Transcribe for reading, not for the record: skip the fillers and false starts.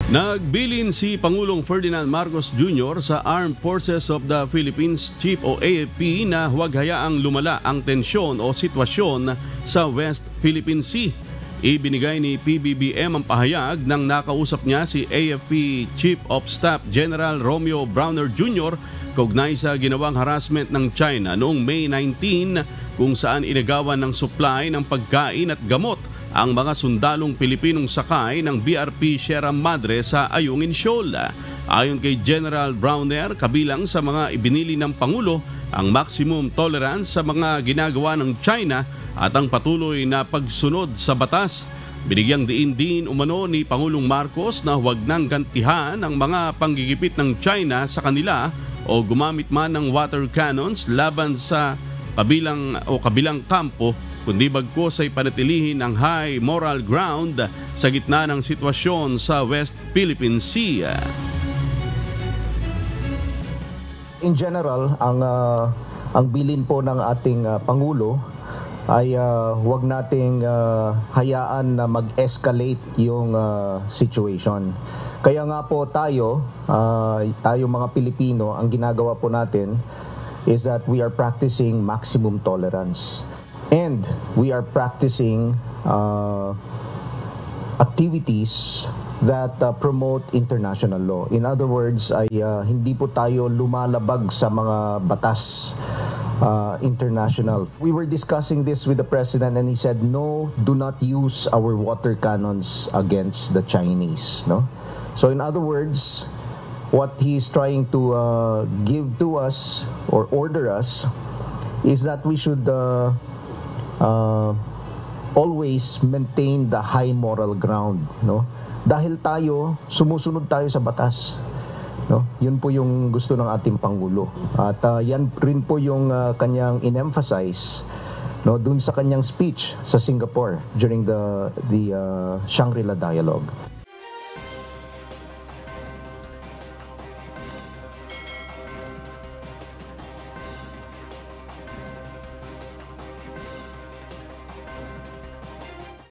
Nagbilin si Pangulong Ferdinand Marcos Jr. sa Armed Forces of the Philippines Chief o AFP na huwag hayaang lumala ang tensyon o sitwasyon sa West Philippine Sea. Ibinigay ni PBBM ang pahayag nang nakausap niya si AFP Chief of Staff General Romeo Browner Jr. kaugnay sa ginawang harassment ng China noong May 19 kung saan inagawan ng supply ng pagkain at gamot ang mga sundalong Pilipinong sakay ng BRP Sierra Madre sa Ayungin Shoal. Ayon kay General Browner, kabilang sa mga ibinili ng Pangulo ang maximum tolerance sa mga ginagawa ng China at ang patuloy na pagsunod sa batas. Binigyang diin din umano ni Pangulong Marcos na huwag nang gantihan ang mga panggigipit ng China sa kanila o gumamit man ng water cannons laban sa kabilang kampo, kundi bagkus ay panatilihin ang high moral ground sa gitna ng sitwasyon sa West Philippine Sea. In general, ang bilin po ng ating Pangulo ay huwag nating hayaan na mag-escalate yung situation. Kaya nga po tayo mga Pilipino, ang ginagawa po natin is that we are practicing maximum tolerance. And we are practicing activities that promote international law. In other words, ay hindi po tayo lumalabag sa mga batas international. We were discussing this with the President and he said, no, do not use our water cannons against the Chinese. No? So in other words, what he's trying to give to us or order us is that we should always maintain the high moral ground, no? Dahil sumusunod tayo sa batas, no? Yun po yung gusto ng ating Pangulo. At yan rin po yung kanyang in-emphasize, no, dun sa kanyang speech sa Singapore during the Shangri-La Dialogue.